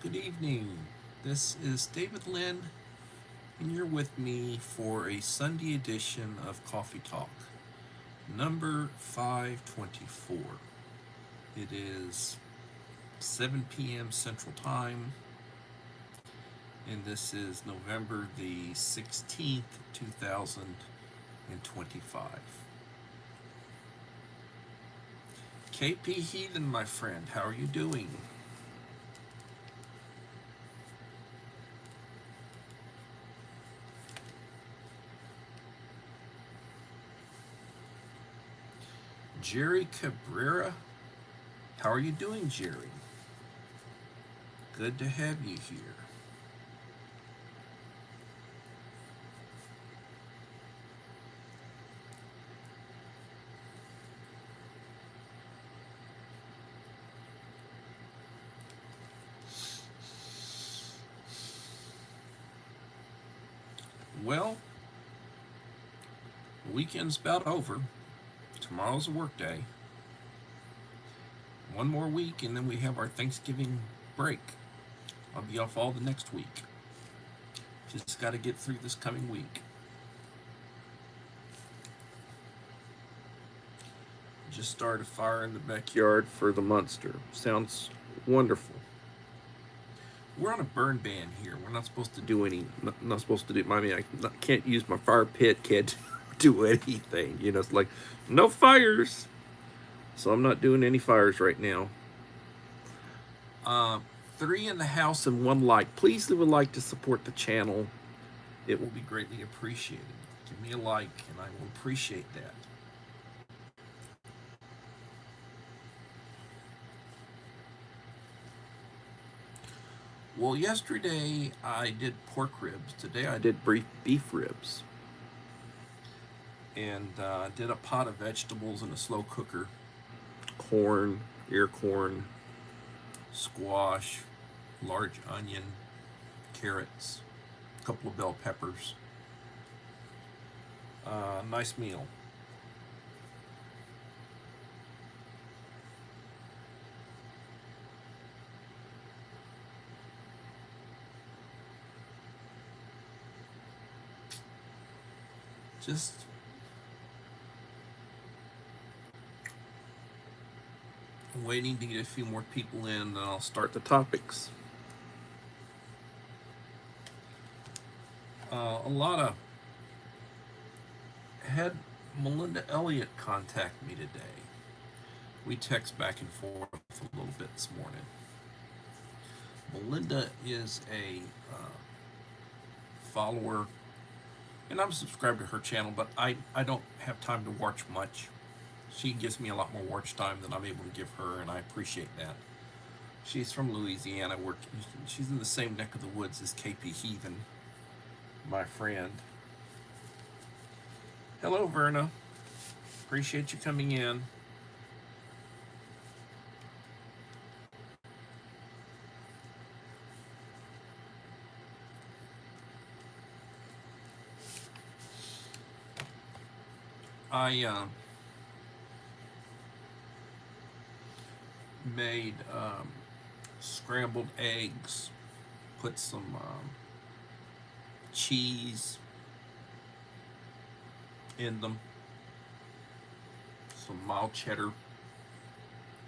Good evening. This is David Lynn, and you're with me for a Sunday edition of Coffee Talk, number 524. It is 7 p.m. Central Time, and this is November the 16th, 2025. KP Heathen, my friend, how are you doing? Jerry Cabrera, how are you doing, Jerry? Good to have you here. Well, the weekend's about over. Tomorrow's a work day. One more week, and then we have our Thanksgiving break. I'll be off all the next week. Just got to get through this coming week. Just started a fire in the backyard for the Munster. Sounds wonderful. We're on a burn ban here. We're not supposed to do any. Not supposed to do. I mean, can't use my fire pit. Can't do anything. You know, it's like no fires. So I'm not doing any fires right now. 3 in the house and 1 like. Please leave a like to support the channel. It will be greatly appreciated. Give me a like, and I will appreciate that. Well, yesterday I did pork ribs. Today I did beef ribs. And did a pot of vegetables in a slow cooker. Corn, ear corn, squash, large onion, carrots, a couple of bell peppers. Nice meal. Just waiting to get a few more people in, and I'll start the topics. A lot of had Melinda Elliott contact me today. We text back and forth a little bit this morning. Melinda is a follower, and I'm subscribed to her channel, but I don't have time to watch much. She gives me a lot more watch time than I'm able to give her, and I appreciate that. She's from Louisiana. She's in the same neck of the woods as KP Heathen, my friend. Hello, Verna. Appreciate you coming in. I made scrambled eggs, put some cheese in them, some mild cheddar,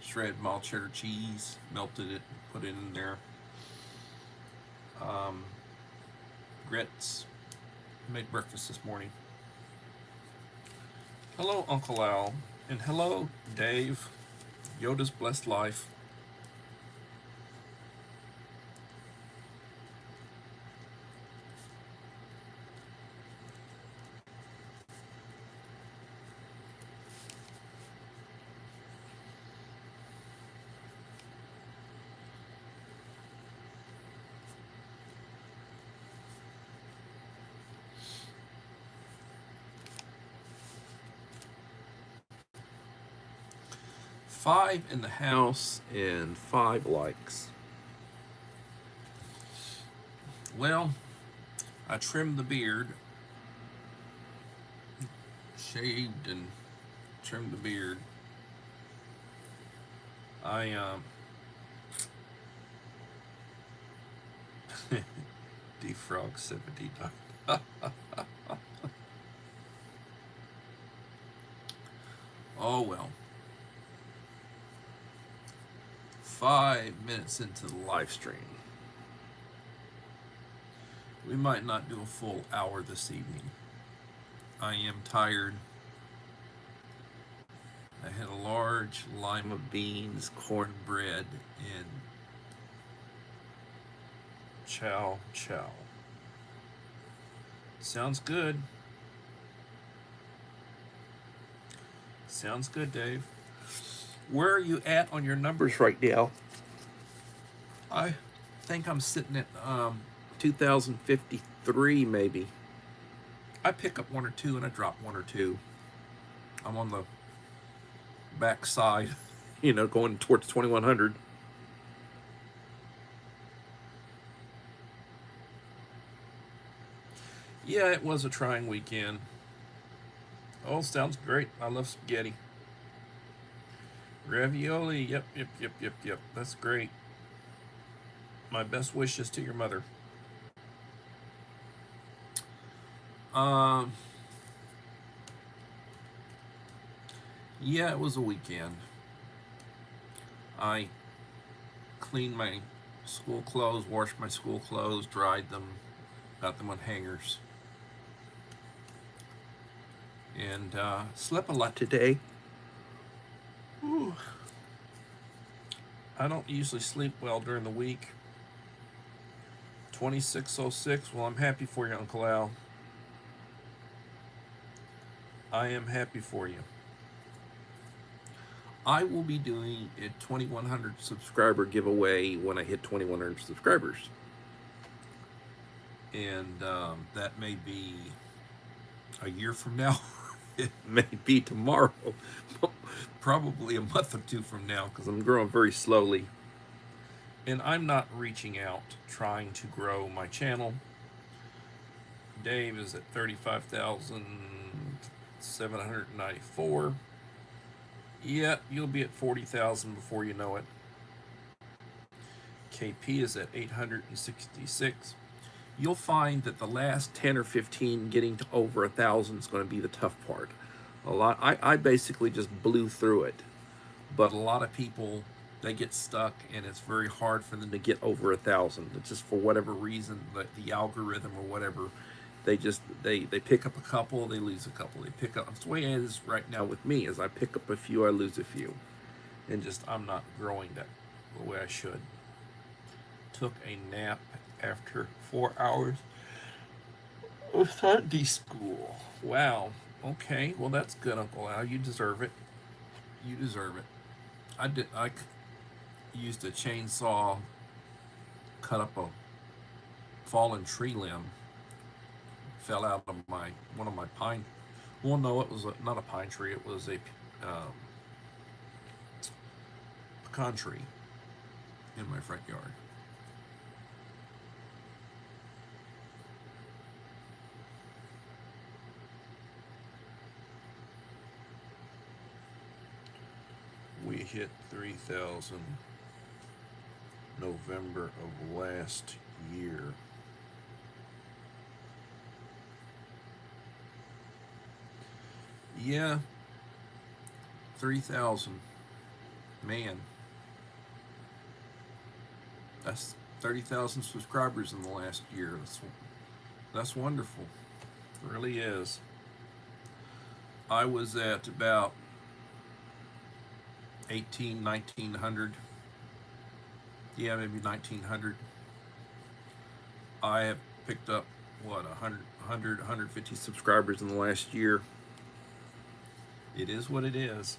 shredded mild cheddar cheese, melted it, put it in there. Grits. Made breakfast this morning. Hello, Uncle Al, and hello, Dave. Yoda's Blessed Life. Five in the house and 5 likes. Well, I trimmed the beard, shaved and trimmed the beard. I Defrog 79. Oh well. 5 minutes into the live stream. We might not do a full hour this evening. I am tired. I had a large lima beans, cornbread, and chow chow. Sounds good. Sounds good, Dave. Where are you at on your numbers right now? I think I'm sitting at 2053 maybe. I pick up one or two and I drop one or two. I'm on the back side, going towards 2100. Yeah, it was a trying weekend. Oh, sounds great. I love spaghetti. Ravioli, yep. That's great. My best wishes to your mother. Yeah, it was a weekend. I cleaned my school clothes, washed my school clothes, dried them, got them on hangers. And slept a lot today. Ooh. I don't usually sleep well during the week. 2606, well, I'm happy for you, Uncle Al. I am happy for you. I will be doing a 2100 subscriber giveaway when I hit 2100 subscribers. And that may be a year from now. It may be tomorrow. Probably a month or two from now, because I'm growing very slowly. And I'm not reaching out trying to grow my channel. Dave is at 35,794. Yeah, you'll be at 40,000 before you know it. KP is at 866. You'll find that the last 10 or 15 getting to over 1,000 is going to be the tough part. I basically just blew through it, but a lot of people, they get stuck and it's very hard for them to get over 1,000. It's just for whatever reason, the algorithm or whatever, they pick up a couple, they lose a couple, they pick up. It's the way it is right now with me. As I pick up a few, I lose a few, and I'm not growing that the way I should. Took a nap after 4 hours of Sunday school. Wow. Okay, well that's good, Uncle Al. You deserve it. You deserve it. I used a chainsaw, cut up a fallen tree limb. Fell out of one of my pine. Well, no, it was not a pine tree. It was a pecan tree in my front yard. We hit 3,000 November of last year. Yeah, 3,000. Man, that's 30,000 subscribers in the last year. That's wonderful. It really is. I was at about 1900. Yeah, maybe 1900. I have picked up, 150 subscribers in the last year. It is what it is.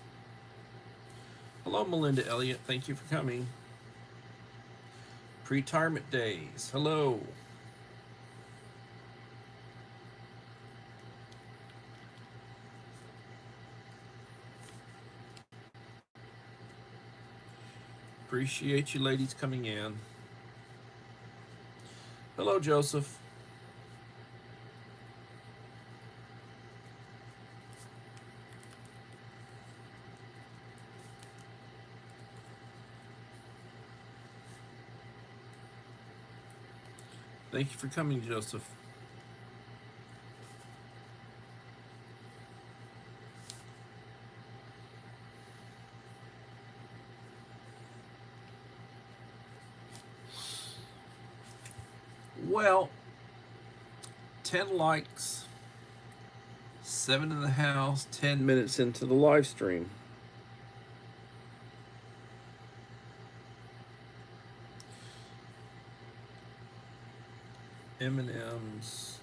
Hello, Melinda Elliott. Thank you for coming. Pre-retirement days. Hello. Appreciate you ladies coming in. Hello, Joseph. Thank you for coming, Joseph. Well, 10 likes, 7 in the house, 10 minutes into the live stream. M&M's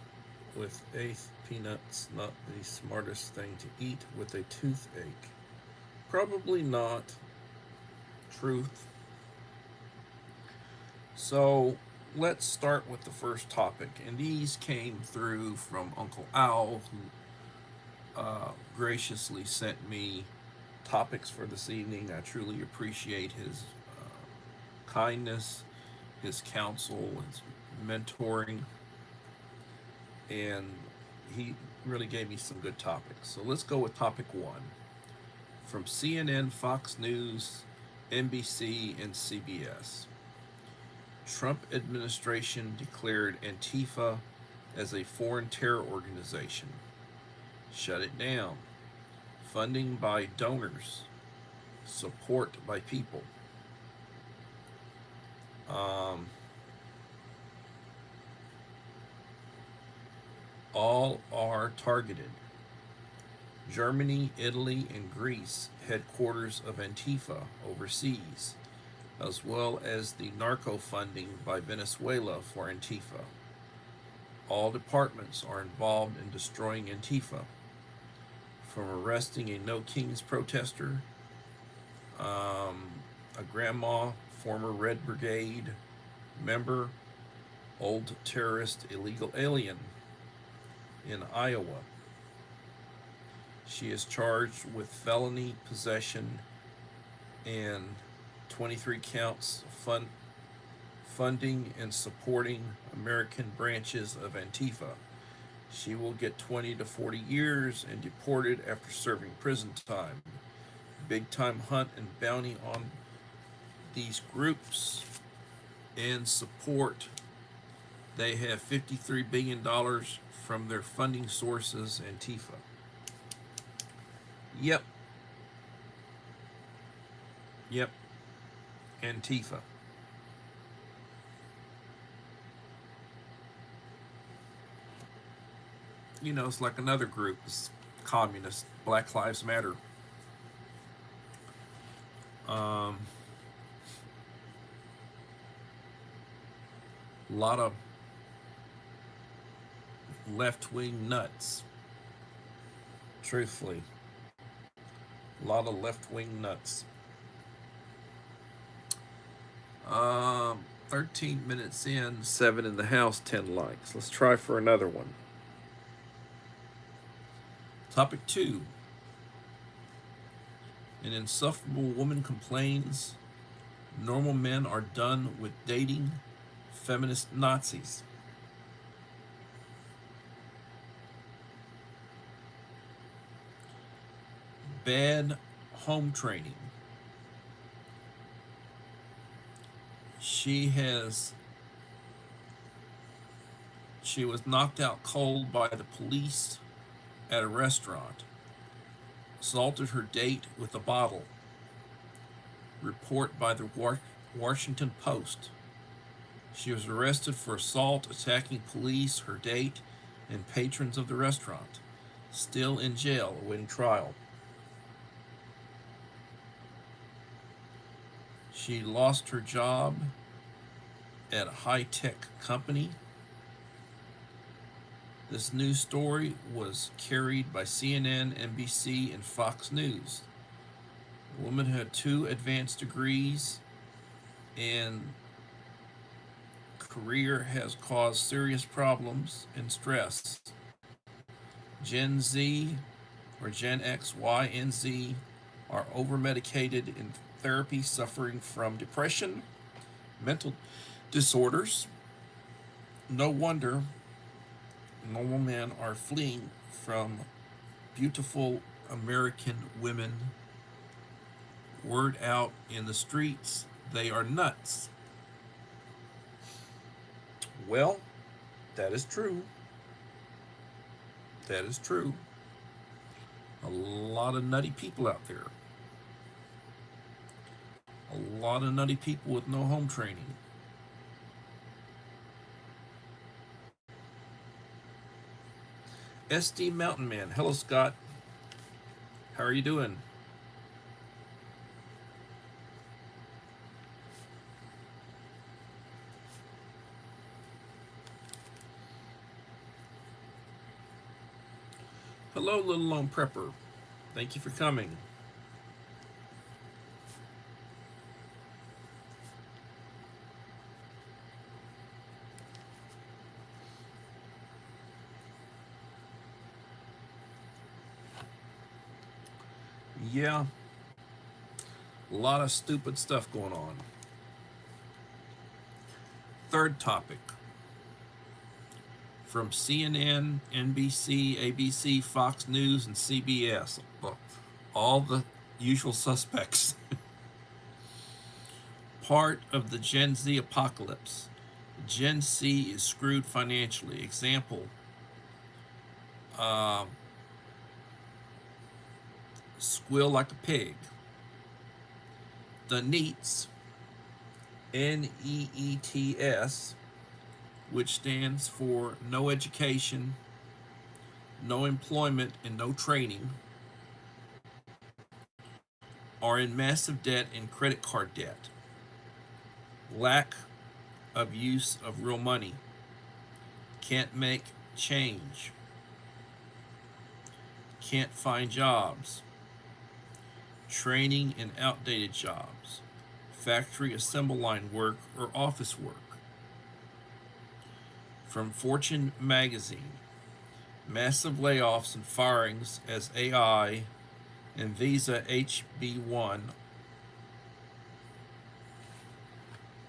with eighth peanuts, not the smartest thing to eat with a toothache. Probably not. Truth. So let's start with the first topic, and these came through from Uncle Al, who graciously sent me topics for this evening. I truly appreciate his kindness, his counsel, his mentoring, and he really gave me some good topics. So let's go with topic one from CNN, Fox News, NBC, and CBS. Trump administration declared Antifa as a foreign terror organization. Shut it down. Funding by donors. Support by people. All are targeted. Germany, Italy, and Greece, headquarters of Antifa overseas, as well as the narco funding by Venezuela for Antifa. All departments are involved in destroying Antifa, from arresting a No Kings protester, a grandma, former Red Brigade member, old terrorist, illegal alien in Iowa. She is charged with felony possession and 23 counts of funding and supporting American branches of Antifa. She will get 20 to 40 years and deported after serving prison time. Big time hunt and bounty on these groups and support. They have $53 billion from their funding sources, Antifa. Yep, Antifa. You know, it's like another group, it's communist, Black Lives Matter. A lot of left-wing nuts, truthfully. A lot of left-wing nuts. 13 minutes in, 7 in the house, 10 likes. Let's try for another one. Topic 2. An insufferable woman complains normal men are done with dating feminist Nazis. Bad home training. She was knocked out cold by the police at a restaurant. Assaulted her date with a bottle. Report by the Washington Post. She was arrested for assault, attacking police, her date, and patrons of the restaurant. Still in jail, awaiting trial. She lost her job at a high-tech company. This news story was carried by CNN, NBC, and Fox News. The woman had 2 advanced degrees and career has caused serious problems and stress. Gen Z or Gen X, Y, and Z are over-medicated in therapy, suffering from depression, mental disorders. No wonder normal men are fleeing from beautiful American women. Word out in the streets, they are nuts. Well, That is true. That is true. A lot of nutty people out there. A lot of nutty people with no home training. SD Mountain Man. Hello, Scott. How are you doing? Hello, Little Lone Prepper. Thank you for coming. Yeah, a lot of stupid stuff going on. Third topic from CNN, NBC, ABC, Fox News, and CBS. All the usual suspects. Part of the Gen Z apocalypse. Gen Z is screwed financially. Example, uh, squeal like a pig. The NEETs, NEETS, which stands for no education, no employment, and no training, are in massive debt and credit card debt. Lack of use of real money. Can't make change. Can't find jobs. Training in outdated jobs. Factory assembly line work or office work. From Fortune magazine. Massive layoffs and firings as AI and Visa HB1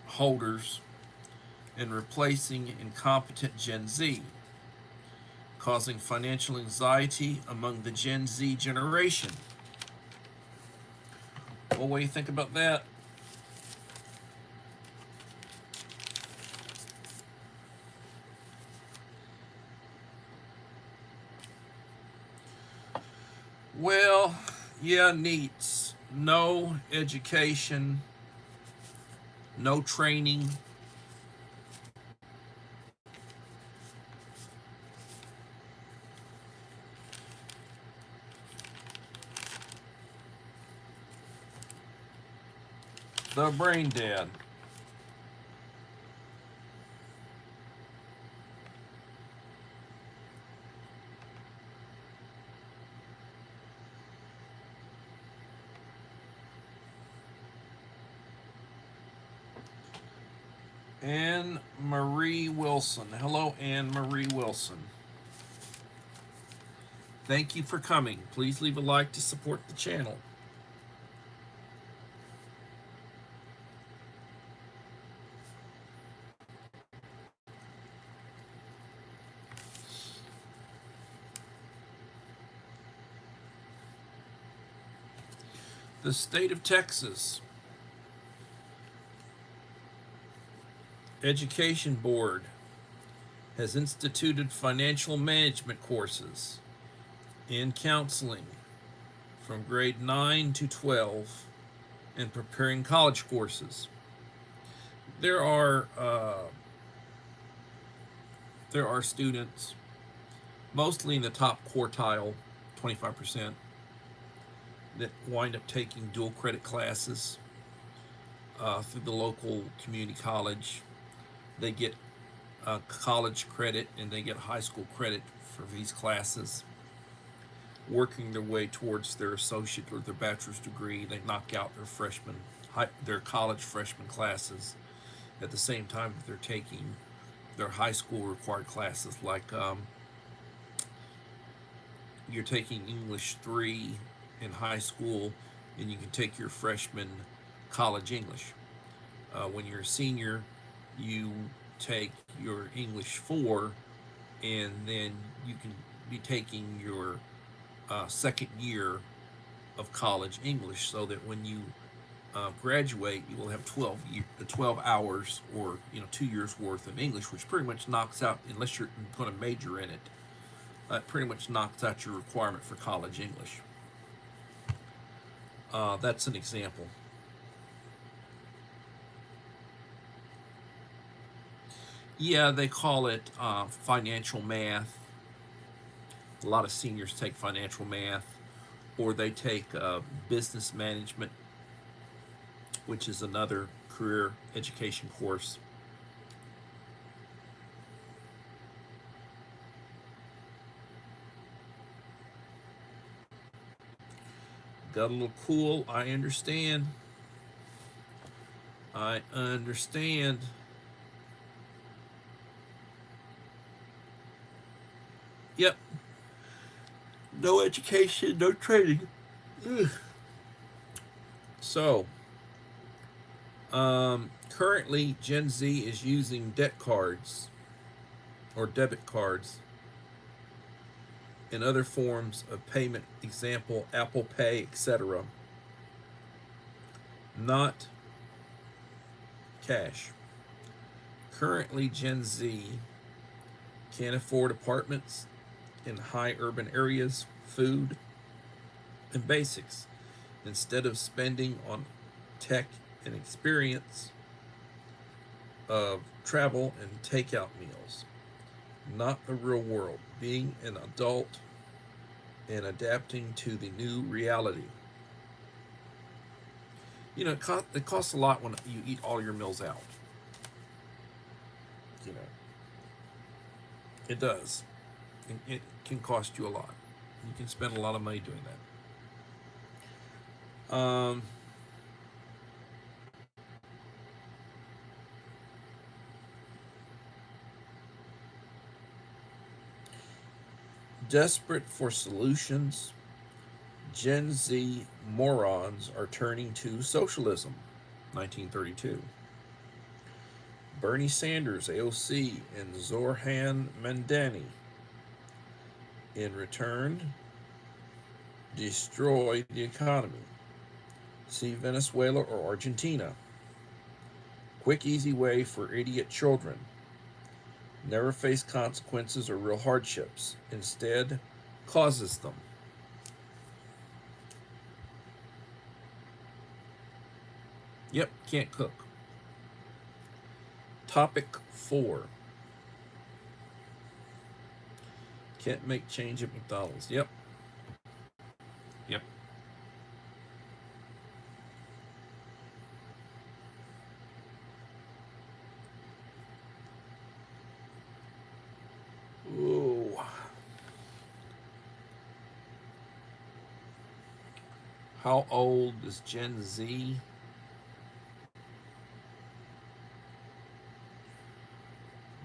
holders and replacing incompetent Gen Z, causing financial anxiety among the Gen Z generation. Well, what do you think about that? Well, yeah, NEETs. No education, no training. The brain dead. Anne Marie Wilson. Hello, Anne Marie Wilson. Thank you for coming. Please leave a like to support the channel. The state of Texas Education Board has instituted financial management courses and counseling from grade 9 to 12 and preparing college courses. There are students, mostly in the top quartile, 25%, that wind up taking dual credit classes through the local community college. They get college credit and they get high school credit for these classes, working their way towards their associate or their bachelor's degree. They knock out their college freshman classes at the same time that they're taking their high school required classes, like you're taking English 3 in high school, and you can take your freshman college English. When you're a senior, you take your English 4, and then you can be taking your second year of college English, so that when you graduate, you will have 12 hours or 2 years worth of English, which pretty much knocks out, unless you're going to major in it, pretty much knocks out your requirement for college English. That's an example. Yeah, they call it financial math. A lot of seniors take financial math, or they take business management, which is another career education course. Got a little cool. I understand. I understand. Yep. No education, no training. Ugh. So, currently, Gen Z is using debt cards or debit cards and other forms of payment, example, Apple Pay, etc., not cash. Currently, Gen Z can't afford apartments in high urban areas, food, and basics. Instead of spending on tech and experience of travel and takeout meals, not the real world, being an adult and adapting to the new reality. It costs a lot when you eat all your meals out. You know, it does. It can cost you a lot. You can spend a lot of money doing that. Desperate for solutions, Gen Z morons are turning to socialism. 1932. Bernie Sanders, AOC, and Zoran Mandani, in return, destroy the economy. See Venezuela or Argentina. Quick, easy way for idiot children. Never face consequences or real hardships. Instead, causes them. Yep, can't cook. Topic 4. Can't make change at McDonald's. Yep. Yep. Ooh. How old is Gen Z?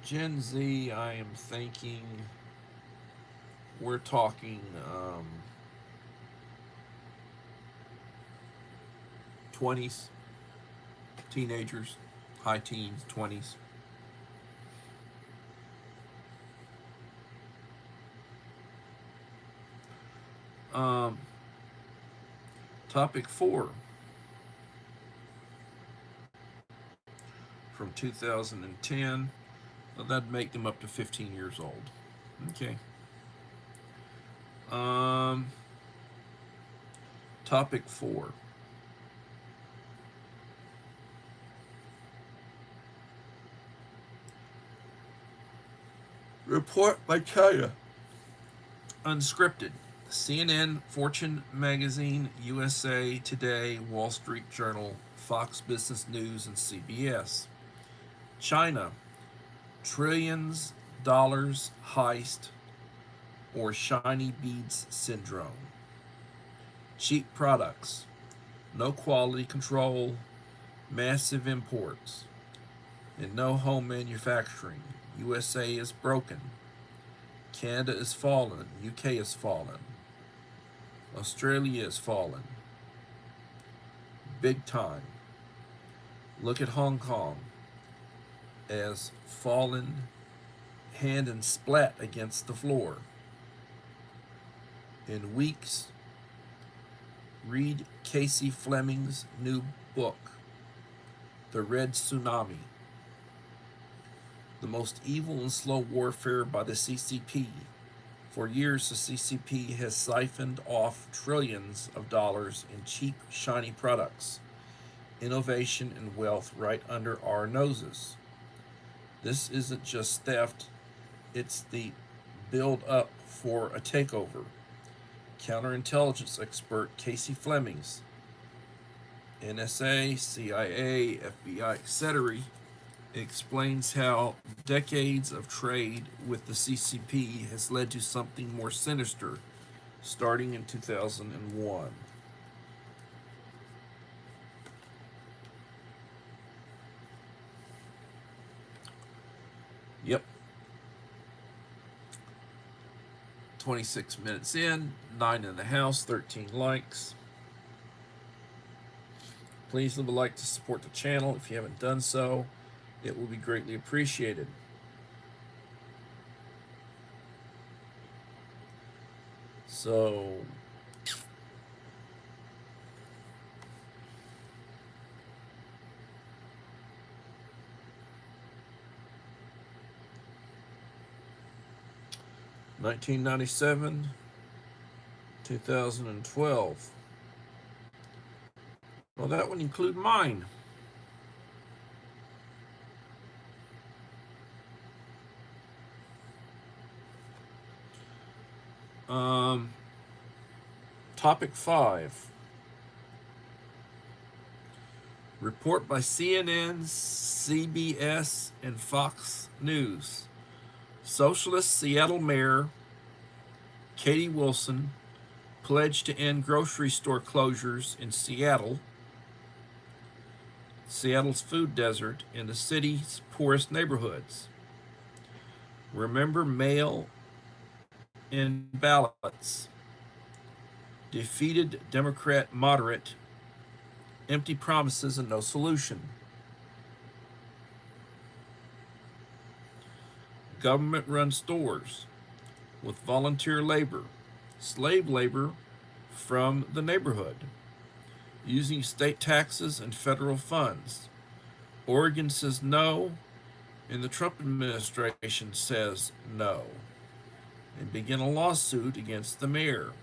Gen Z, I am thinking we're talking 20s, teenagers, high teens, 20s. Um, Topic 4 from 2010. Well, that'd make them up to 15 years old. Okay. Um, Topic 4. Report by China. Unscripted. CNN, Fortune Magazine, USA Today, Wall Street Journal, Fox Business News, and CBS. China. Trillions dollars heist or shiny beads syndrome. Cheap products. No quality control. Massive imports. And no home manufacturing. USA is broken. Canada is fallen. UK is fallen. Australia is fallen. Big time. Look at Hong Kong as fallen hand and splat against the floor. In weeks, Read Casey Fleming's new book, The Red Tsunami, the most evil and slow warfare by the CCP. For years, the CCP has siphoned off trillions of dollars in cheap, shiny products, innovation, and wealth right under our noses. This isn't just theft, it's the build up for a takeover. Counterintelligence expert Casey Flemings, NSA, CIA, FBI, etc., explains how decades of trade with the CCP has led to something more sinister, starting in 2001. Yep. 26 minutes in, 9 in the house, 13 likes. Please leave a like to support the channel if you haven't done so. It will be greatly appreciated. So, $1997, 2012. Well, that would include mine. Topic 5. Report by CNN, CBS, and Fox News. Socialist Seattle Mayor Katie Wilson pledged to end grocery store closures in Seattle's food desert in the city's poorest neighborhoods. Remember mail-in ballots. Defeated Democrat moderate. Empty promises and no solution. Government-run stores with volunteer labor, slave labor from the neighborhood, using state taxes and federal funds. Oregon says no, and the Trump administration says no, and begin a lawsuit against the mayor.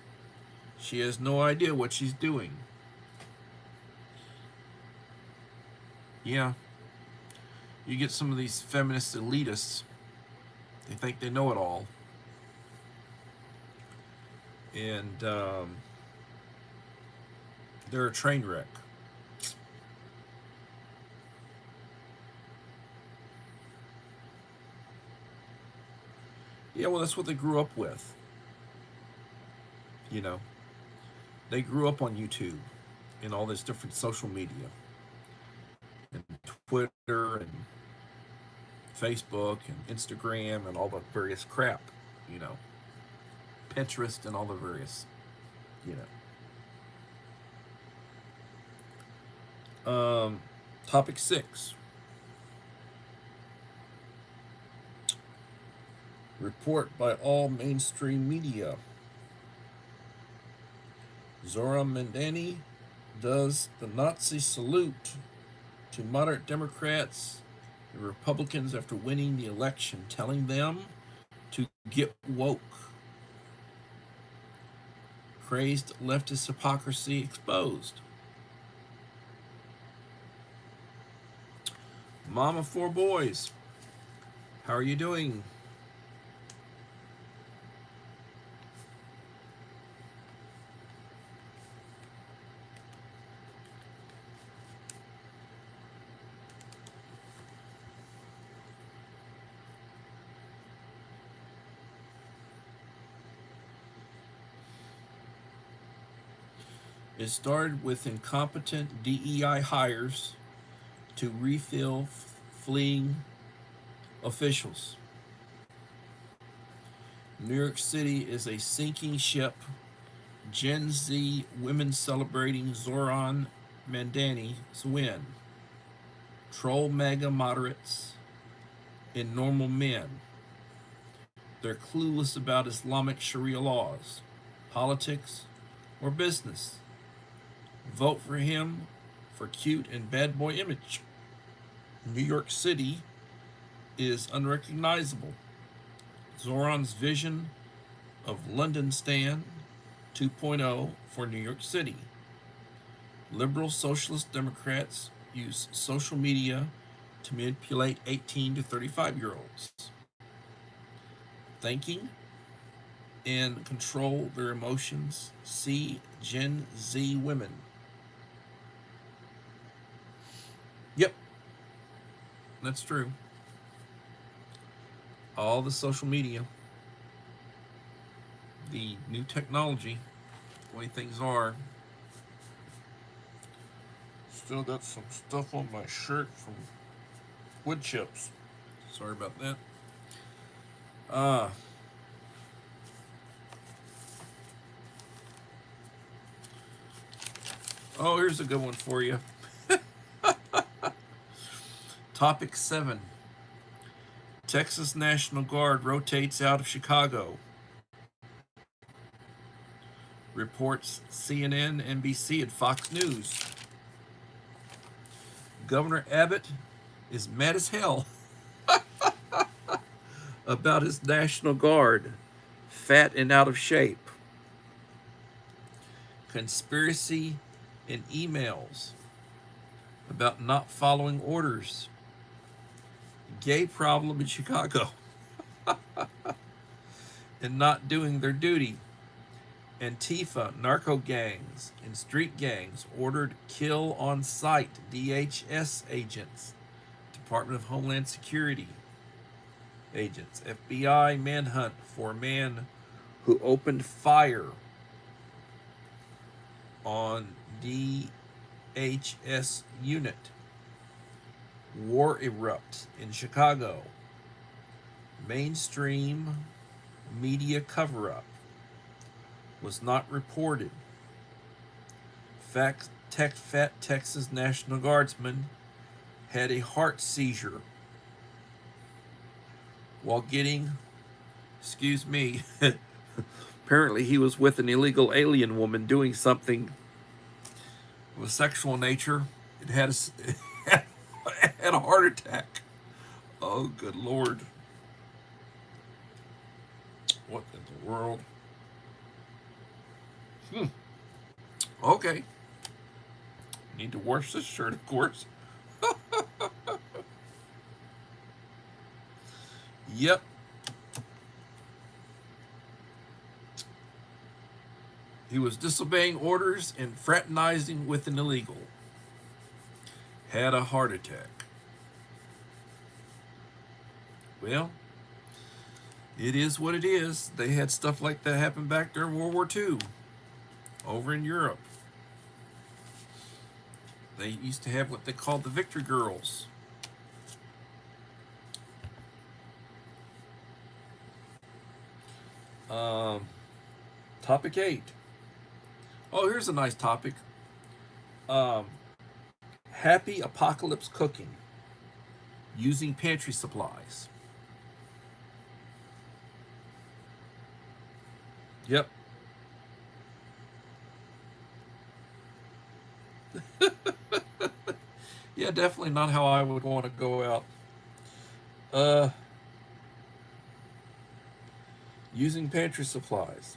She has no idea what she's doing. Yeah, you get some of these feminist elitists, they think they know it all. And they're a train wreck. Yeah, well, that's what they grew up with. You know, they grew up on YouTube and all this different social media, and Twitter and Facebook and Instagram and all the various crap, you know, Pinterest and all the various, you know. Topic 6. Report by all mainstream media. Zoran Mandani does the Nazi salute to moderate Democrats and Republicans after winning the election, telling them to get woke. Crazed leftist hypocrisy exposed. Mom of 4 boys, how are you doing? It started with incompetent DEI hires to refill fleeing officials. New York City is a sinking ship. Gen Z women celebrating Zoran Mandani's win. Troll mega moderates and normal men. They're clueless about Islamic Sharia laws, politics, or business. Vote for him for cute and bad boy image. New York City is unrecognizable. Zoran's vision of London Stan 2.0 for New York City. Liberal Socialist Democrats use social media to manipulate 18 to 35-year-olds. Thinking and control their emotions. See Gen Z women. Yep, that's true. All the social media, the new technology, the way things are. Still got some stuff on my shirt from wood chips. Sorry about that. Oh, here's a good one for you. Topic 7. Texas National Guard rotates out of Chicago. Reports CNN, NBC, and Fox News. Governor Abbott is mad as hell about his National Guard, fat and out of shape. Conspiracy in emails about not following orders. Gay problem in Chicago and not doing their duty. Antifa, narco gangs, and street gangs ordered kill on sight DHS agents, Department of Homeland Security agents. FBI manhunt for a man who opened fire on DHS unit. War erupts in Chicago. Mainstream media cover-up was not reported. Fat Texas National Guardsman had a heart seizure while getting, excuse me, apparently he was with an illegal alien woman doing something of a sexual nature. It had had a heart attack. Oh, good Lord. What in the world? Okay. Need to wash this shirt, of course. Yep. He was disobeying orders and fraternizing with an illegal. Had a heart attack. Well, it is what it is. They had stuff like that happen back during World War II over in Europe. They used to have what they called the Victory Girls. Topic 8. Oh, here's a nice topic. Happy apocalypse cooking using pantry supplies. Yep. Yeah, definitely not how I would want to go out. Using pantry supplies.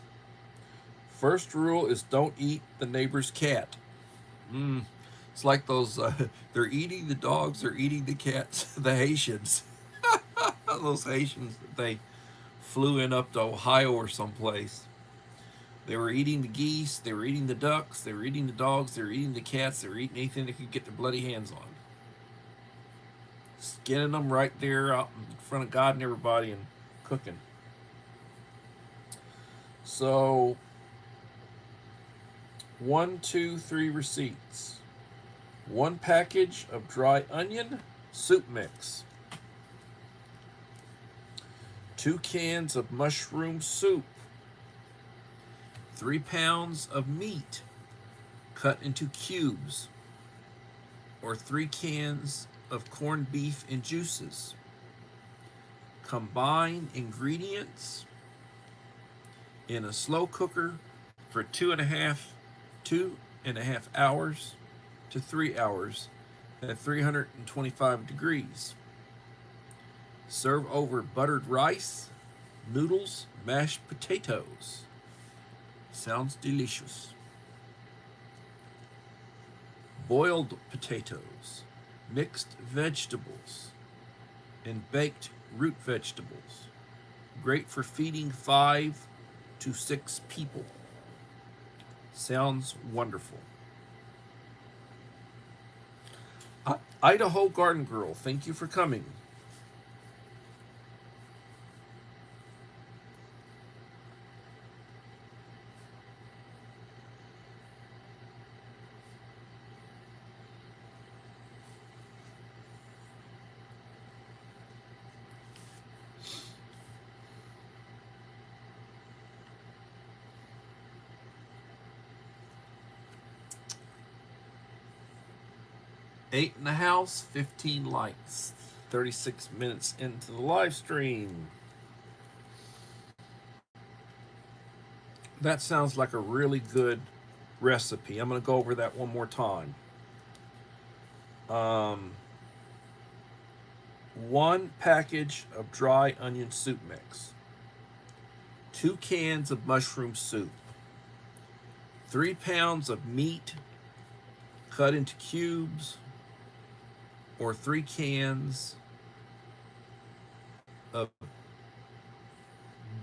First rule is don't eat the neighbor's cat. It's like those, they're eating the dogs, they're eating the cats, the Haitians. Those Haitians that they flew in up to Ohio or someplace. They were eating the geese, they were eating the ducks, they were eating the dogs, they were eating the cats, they were eating anything they could get their bloody hands on. Skinning them right there out in front of God and everybody and cooking. So, 1, 2, 3 receipts. 1 package of dry onion soup mix. 2 cans of mushroom soup. 3 pounds of meat cut into cubes. Or 3 cans of corned beef and juices. Combine ingredients in a slow cooker for 2 and a half hours to 3 hours at 325 degrees. Serve over buttered rice, noodles, mashed potatoes. Sounds delicious. Boiled potatoes, mixed vegetables, and baked root vegetables. Great for feeding 5 to 6 people. Sounds wonderful. Idaho Garden Girl, thank you for coming. Eight in the house, 15 likes. 36 minutes into the live stream. That sounds like a really good recipe. I'm going to go over that one more time. 1 package of dry onion soup mix. 2 cans of mushroom soup. 3 pounds of meat cut into cubes, or 3 cans of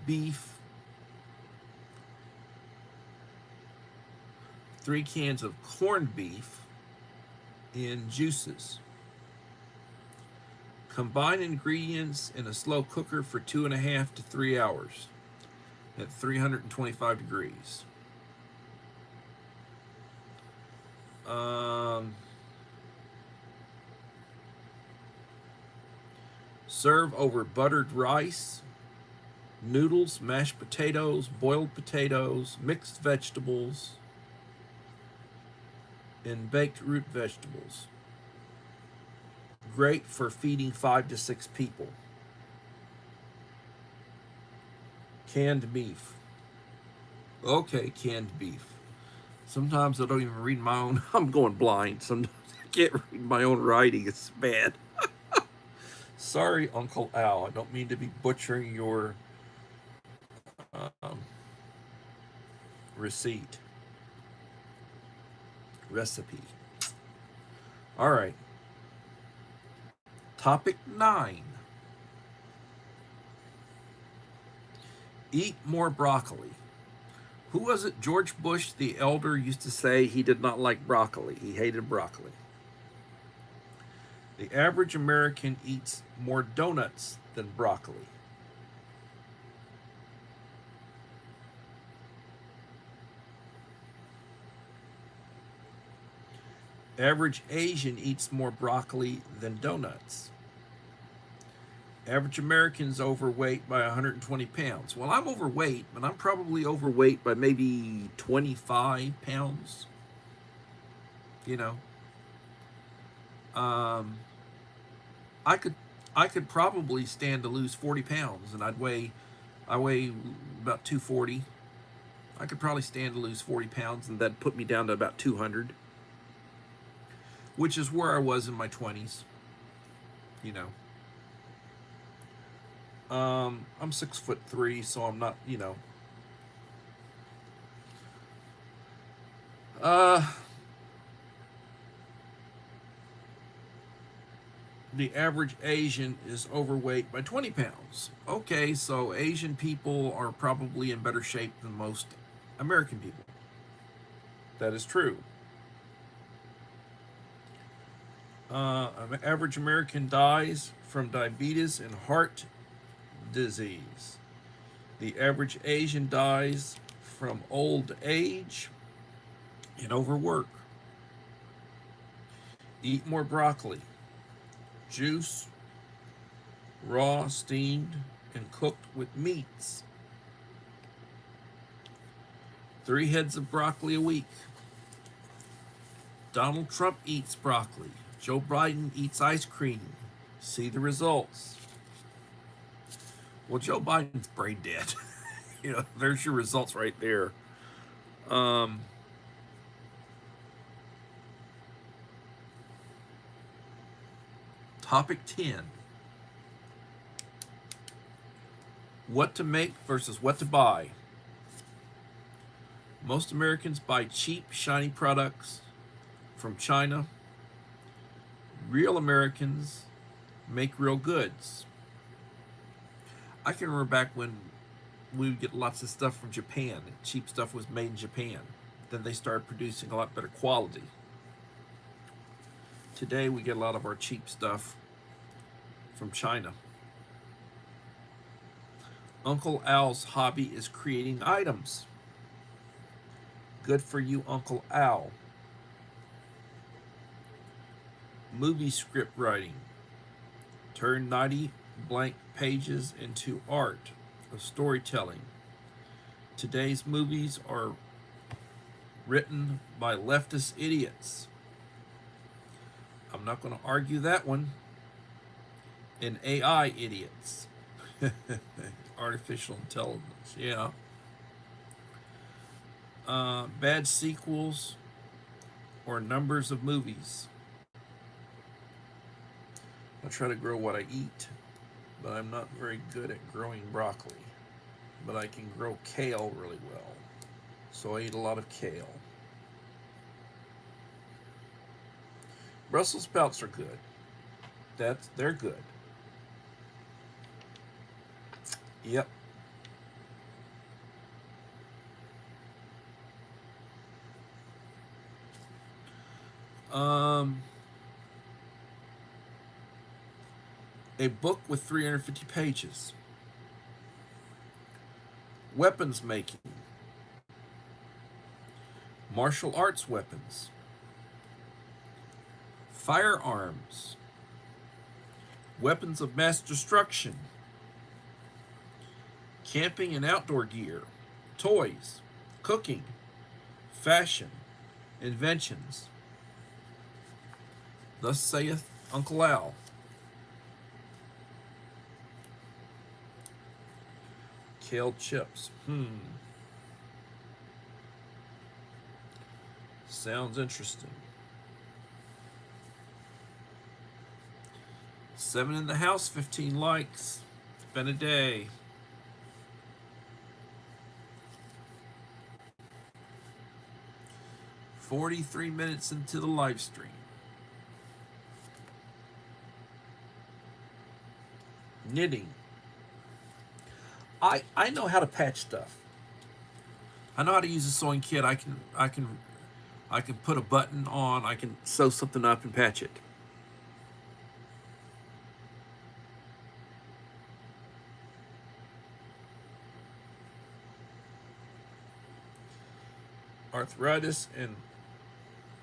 beef, 3 cans of corned beef in juices. Combine ingredients in a slow cooker for 2.5 to 3 hours at 325 degrees. Serve over buttered rice, noodles, mashed potatoes, boiled potatoes, mixed vegetables, and baked root vegetables. Great for feeding 5 to 6 people. Canned beef. Okay, canned beef. Sometimes I don't even read my own. I'm going blind. Sometimes I can't read my own writing. It's bad. Sorry, Uncle Al. I don't mean to be butchering your recipe. All right. Topic 9. Eat more broccoli. Who was it? George Bush the elder used to say he did not like broccoli. He hated broccoli. The average American eats more donuts than broccoli. Average Asian eats more broccoli than donuts. Average American's overweight by 120 pounds. Well, I'm overweight, but I'm probably overweight by maybe 25 pounds. You know, I could probably stand to lose 40 pounds, and I weigh about 240. I could probably stand to lose 40 pounds, and that'd put me down to about 200, which is where I was in my 20s. You know. I'm 6'3", so I'm not, you know. The average Asian is overweight by 20 pounds. Okay, so Asian people are probably in better shape than most American people. That is true. An average American dies from diabetes and heart disease. The average Asian dies from old age and overwork. Eat more broccoli. Juice, raw, steamed, and cooked with meats. 3 heads of broccoli a week. Donald Trump eats broccoli. Joe Biden eats ice cream. See the results. Well, Joe Biden's brain dead. You know, there's your results right there. Topic 10. What to make versus what to buy. Most Americans buy cheap, shiny products from China. Real Americans make real goods. I can remember back when we would get lots of stuff from Japan. Cheap stuff was made in Japan. Then they started producing a lot better quality. Today we get a lot of our cheap stuff from China. Uncle Al's hobby is creating items. Good for you, Uncle Al. Movie script writing. Turn 90 blank pages into art of storytelling. Today's movies are written by leftist idiots. I'm not going to argue that one. And AI idiots. Artificial intelligence, yeah. Bad sequels or numbers of movies. I try to grow what I eat, but I'm not very good at growing broccoli. But I can grow kale really well. So I eat a lot of kale. Brussels sprouts are good. They're good. Yep. A book with 350 pages. Weapons making. Martial arts weapons. Firearms. Weapons of mass destruction. Camping and outdoor gear. Toys. Cooking. Fashion. Inventions. Thus saith Uncle Al. Kale chips. Sounds interesting. 7 in the house, 15 likes. It's been a day. "43 minutes into the live stream. Knitting. I know how to patch stuff. I know how to use a sewing kit. I can put a button on. I can sew something up and patch it. Arthritis and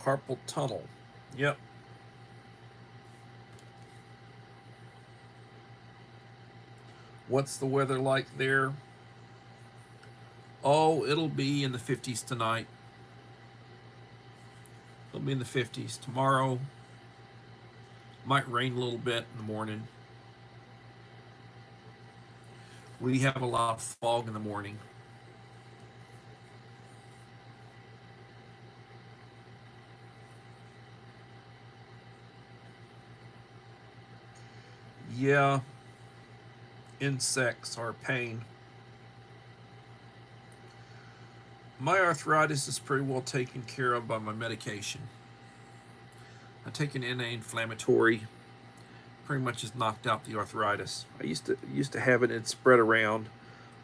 carpal tunnel. Yep. What's the weather like there? Oh, it'll be in the 50s tonight. It'll be in the 50s. Tomorrow might rain a little bit in the morning. We have a lot of fog in the morning. Yeah. Insects are a pain. My arthritis is pretty well taken care of by my medication. I take an anti-inflammatory. Pretty much has knocked out the arthritis. I used to have it and spread around.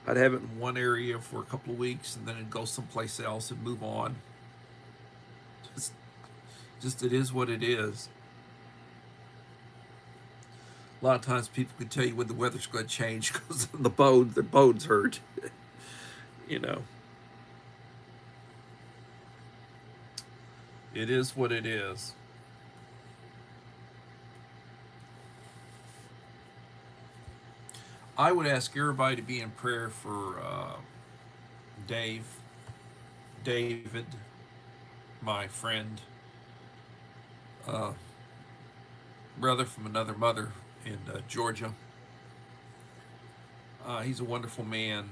I'd have it in one area for a couple of weeks and then it'd go someplace else and move on. Just it is what it is. A lot of times people can tell you when the weather's going to change because their bones hurt. You know. It is what it is. I would ask everybody to be in prayer for David, my friend, brother from another mother in Georgia. He's a wonderful man,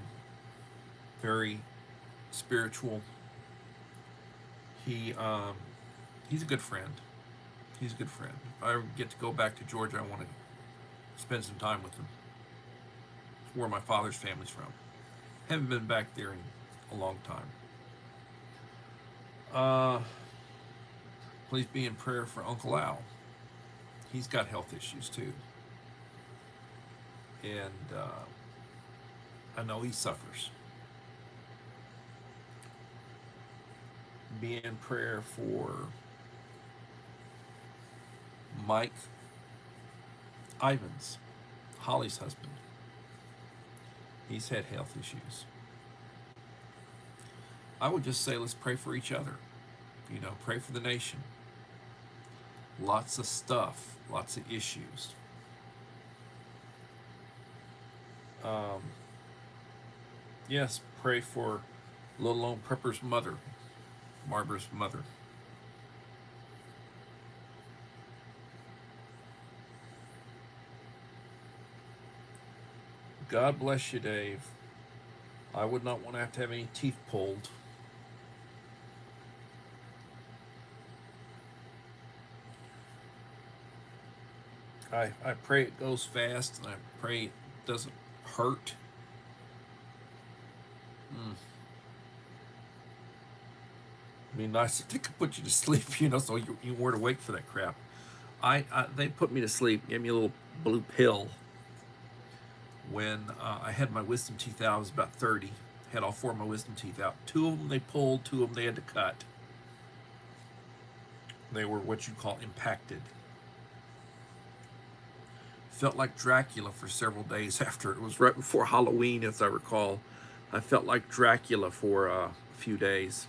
very spiritual. He's a good friend. He's a good friend. If I ever get to go back to Georgia, I want to spend some time with him. It's where my father's family's from. Haven't been back there in a long time. Please be in prayer for Uncle Al. He's got health issues too. And I know he suffers. Be in prayer for Mike Ivins, Holly's husband. He's had health issues. I would just say let's pray for each other. You know, pray for the nation. Lots of stuff, lots of issues. Yes, pray for Little Lone Prepper's mother, Barbara's mother. God bless you, Dave. I would not want to have any teeth pulled. I pray it goes fast, and I pray it doesn't hurt. I mean, nice if they could put you to sleep, you know, so you weren't awake for that crap. They put me to sleep, gave me a little blue pill when I had my wisdom teeth out. I was about 30. Had all 4 of my wisdom teeth out. 2 of them they pulled, 2 of them they had to cut. They were what you call impacted. Felt like Dracula for several days after. It was right before Halloween, as I recall. I felt like Dracula for a few days.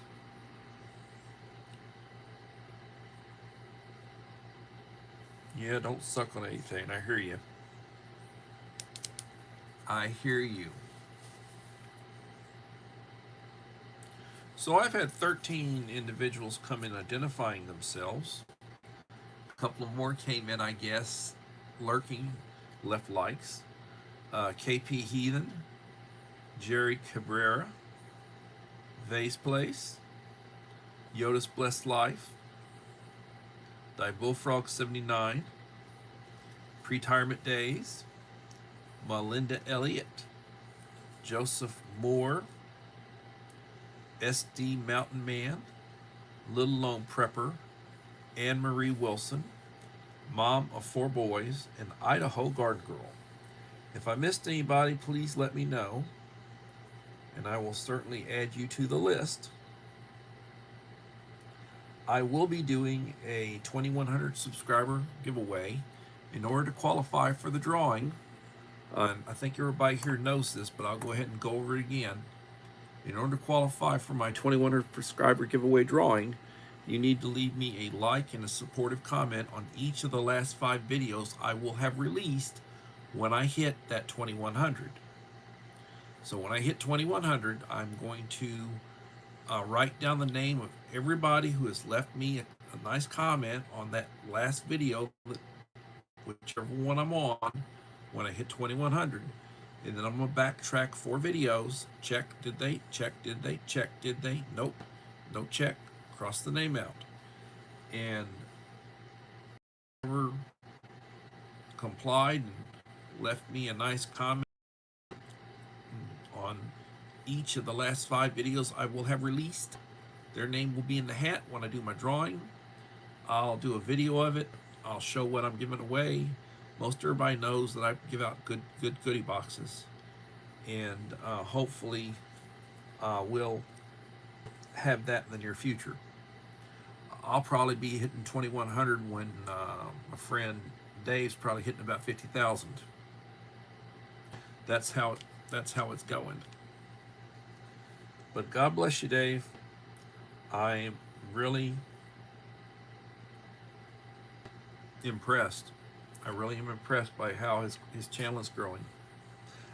Yeah, don't suck on anything. I hear you. I hear you. So I've had 13 individuals come in identifying themselves. A couple of more came in, I guess, lurking, left likes. KP Heathen, Jerry Cabrera, Vase Place, Yoda's Blessed Life, Die Bullfrog 79, Pretirement Days, Melinda Elliott, Joseph Moore, SD Mountain Man, Little Lone Prepper, Anne Marie Wilson, Mom of 4 boys, and Idaho Garden Girl. If I missed anybody, please let me know, and I will certainly add you to the list. I will be doing a 2100 subscriber giveaway. In order to qualify for the drawing, I think everybody here knows this, but I'll go ahead and go over it again. In order to qualify for my 2100 subscriber giveaway drawing, you need to leave me a like and a supportive comment on each of the last 5 videos I will have released when I hit that 2100. So when I hit 2100, I'm going to write down the name of everybody who has left me a nice comment on that last video, whichever one I'm on, when I hit 2100. And then I'm going to backtrack 4 videos. Check, did they? Check, did they? Check, did they? Nope. No check. Cross the name out. And whoever complied and left me a nice comment on each of the last 5 videos I will have released, their name will be in the hat when I do my drawing. I'll do a video of it. I'll show what I'm giving away. Most everybody knows that I give out good goodie boxes, and hopefully we'll have that in the near future. I'll probably be hitting 2100 when my friend Dave's probably hitting about 50,000. That's how it's going. But God bless you, Dave. I am really impressed. I really am impressed by how his channel is growing.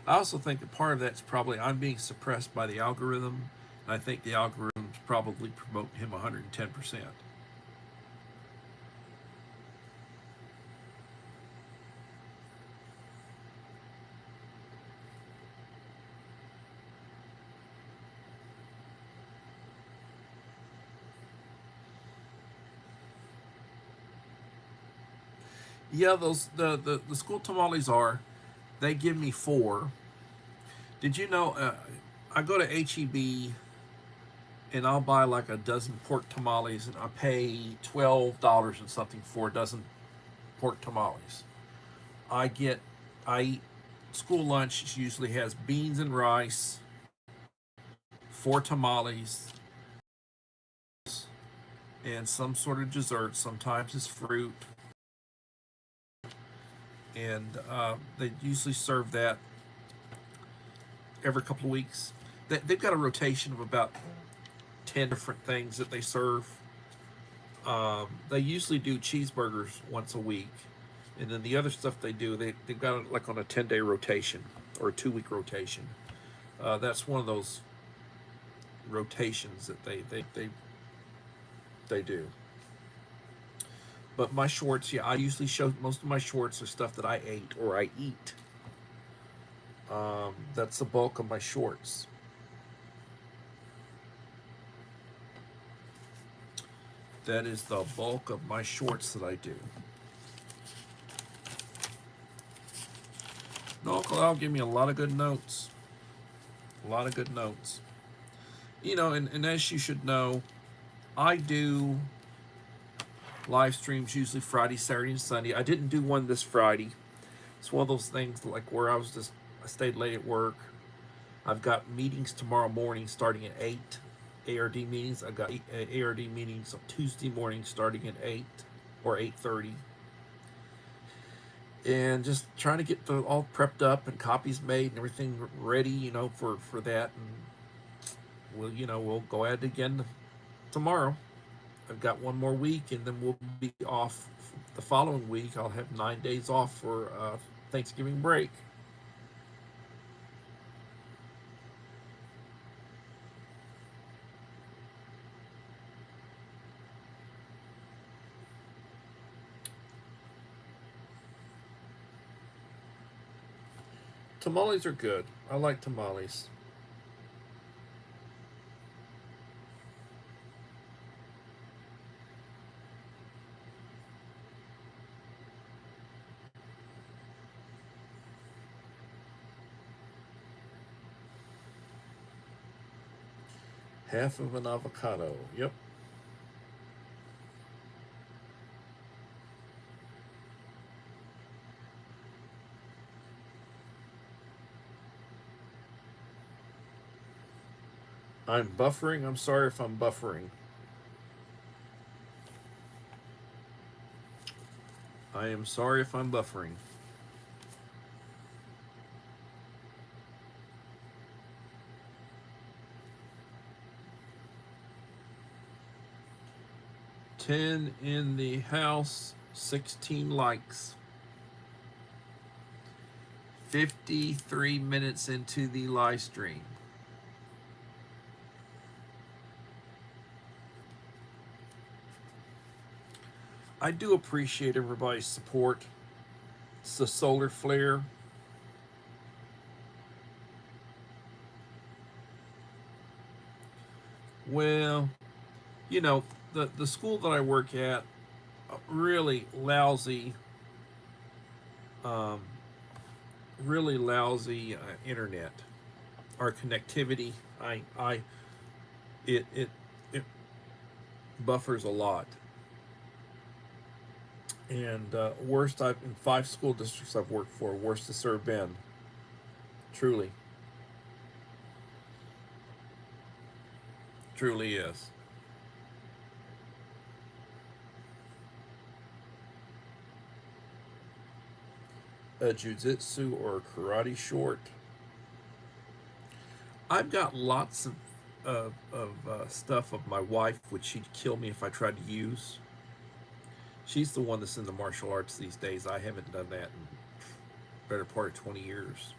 I also think that part of that's probably I'm being suppressed by the algorithm, and I think the algorithm's probably promoting him 110%. Yeah, those the school tamales are. They give me four. Did you know? I go to HEB and I'll buy like a dozen pork tamales, and I pay $12 and something for a dozen pork tamales. I get, I eat school lunch usually has beans and rice, four tamales, and some sort of dessert. Sometimes it's fruit, and they usually serve that every couple of weeks. They've got a rotation of about 10 different things that they serve. They usually do cheeseburgers once a week, and then the other stuff they've got it like on a 10-day rotation or a 2-week rotation. That's one of those rotations that they do. But my shorts, yeah, I usually show most of my shorts are stuff that I ate or I eat. That's the bulk of my shorts. That is the bulk of my shorts that I do. No, Uncle give me a lot of good notes. A lot of good notes. You know, and as you should know, I do live streams usually Friday, Saturday, and Sunday. I didn't do one this Friday. It's one of those things like where I stayed late at work. I've got meetings tomorrow morning starting at 8. ARD meetings. I've got ARD meetings on Tuesday morning starting at 8 or 8:30. And just trying to get all prepped up and copies made and everything ready, for that. And we'll go at it again tomorrow. I've got one more week, and then we'll be off the following week. I'll have 9 days off for Thanksgiving break. Tamales are good. I like tamales. Half of an avocado. Yep. I'm buffering. I'm sorry if I'm buffering. I am sorry if I'm buffering. Ten in the house, 16 likes. 53 minutes into the live stream. I do appreciate everybody's support. It's the solar flare. Well, the school that I work at, really lousy, um, really lousy internet. Our connectivity, it it it buffers a lot. And worst I've in 5 school districts I've worked for, worst it's ever been. Truly, truly is. A jujitsu or a karate short. I've got lots of stuff of my wife, which she'd kill me if I tried to use. She's the one that's in the martial arts these days. I haven't done that in better part of 20 years.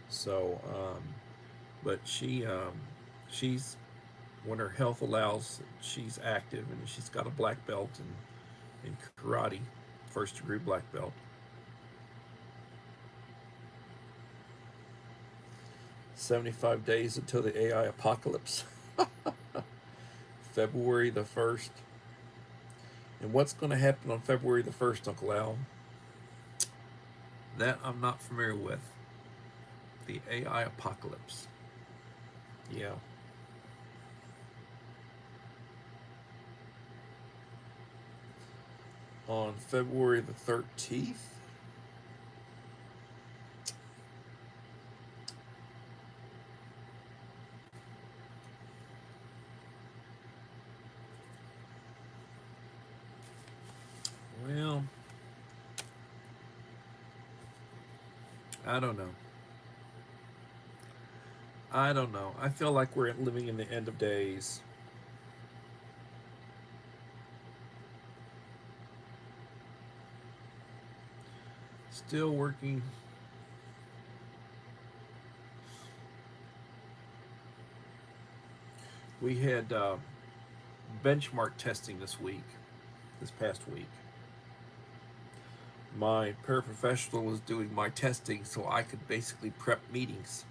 So, but she's when her health allows, she's active, and she's got a black belt in karate, first degree black belt. "75 days until the AI apocalypse." February the 1st. And what's going to happen on February the 1st, Uncle Al? That I'm not familiar with. The AI apocalypse. Yeah. On February the 13th. Well, I don't know. I don't know. I feel like we're living in the end of days. Still working. We had benchmark testing this past week. My paraprofessional was doing my testing so I could basically prep meetings.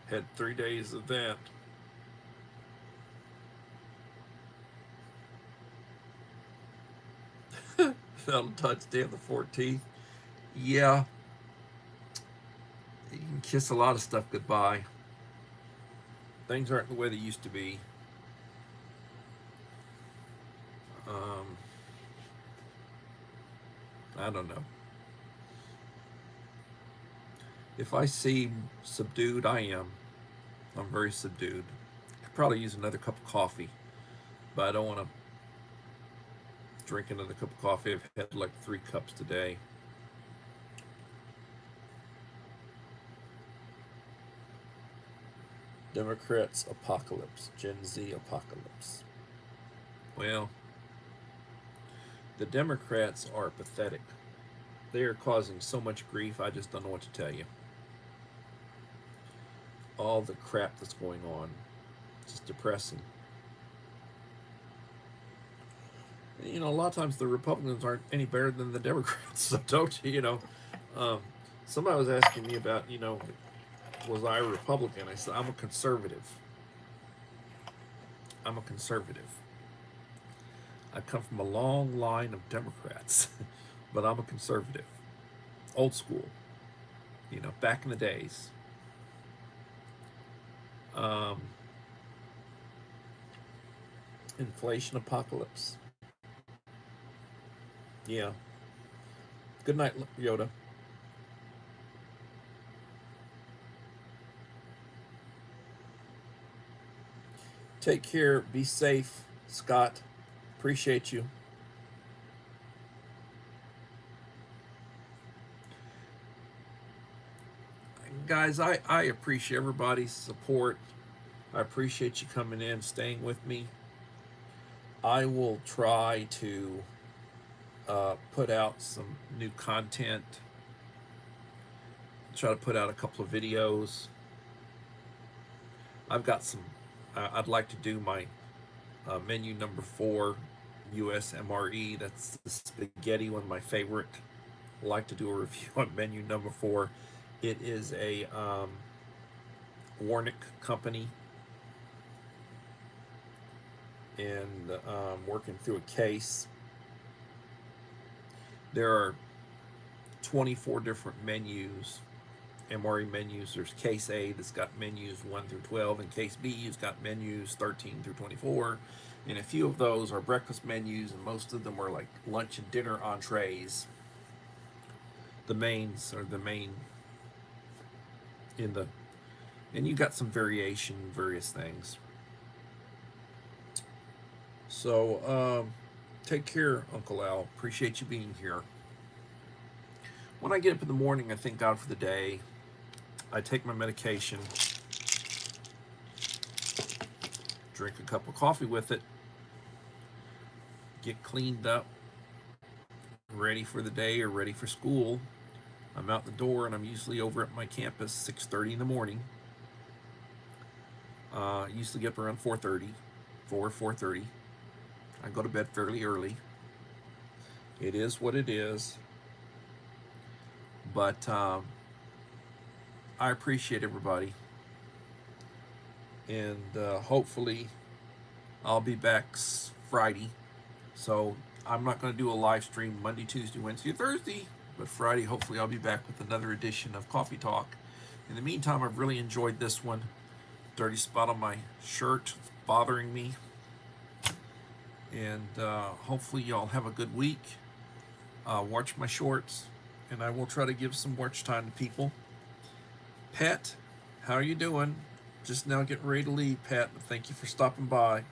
Had 3 days of that. Valentine's Day on the 14th. Yeah, you can kiss a lot of stuff goodbye. Things aren't the way they used to be. Um, I don't know. If I seem subdued, I am. I'm very subdued. Could probably use another cup of coffee, but I don't want to drink another cup of coffee. I've had like 3 cups today. Democrats apocalypse, Gen Z apocalypse. Well, the Democrats are pathetic. They are causing so much grief, I just don't know what to tell you. All the crap that's going on. It's just depressing. You know, a lot of times the Republicans aren't any better than the Democrats, so don't you, Um, somebody was asking me about, was I a Republican? I said, I'm a conservative. I'm a conservative. I come from a long line of Democrats, but I'm a conservative. Old school, back in the days. Um, Inflation apocalypse. Yeah. Good night, Yoda. Take care. Be safe, Scott. Appreciate you. Guys, I appreciate everybody's support. I appreciate you coming in, staying with me. I will try to put out some new content. Try to put out a couple of videos. I've got some. I'd like to do my menu number 4, USMRE. That's the spaghetti, one of my favorite. I'd like to do a review on menu number 4. It is a Warnick company, and working through a case. There are 24 different menus, MRE menus. There's case A that's got menus 1 through 12, and case B has got menus 13 through 24. And a few of those are breakfast menus, and most of them are like lunch and dinner entrees. The mains are the main in the, and you got some variation, various things. So take care, Uncle Al. Appreciate you being here. When I get up in the morning, I thank God for the day. I take my medication, drink a cup of coffee with it, get cleaned up, ready for the day or ready for school. I'm out the door, and I'm usually over at my campus 6:30 in the morning. I usually get up around 4:30. I go to bed fairly early. It is what it is. But I appreciate everybody. And hopefully I'll be back Friday. So I'm not going to do a live stream Monday, Tuesday, Wednesday, or Thursday. But Friday, hopefully, I'll be back with another edition of Coffee Talk. In the meantime, I've really enjoyed this one. Dirty spot on my shirt bothering me. And hopefully y'all have a good week. Watch my shorts, and I will try to give some watch time to people. Pat, how are you doing? Just now getting ready to leave, Pat. Thank you for stopping by.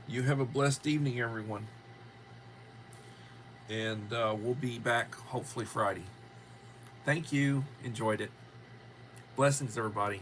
You have a blessed evening, everyone. And we'll be back hopefully Friday. Thank you. Enjoyed it. Blessings, everybody.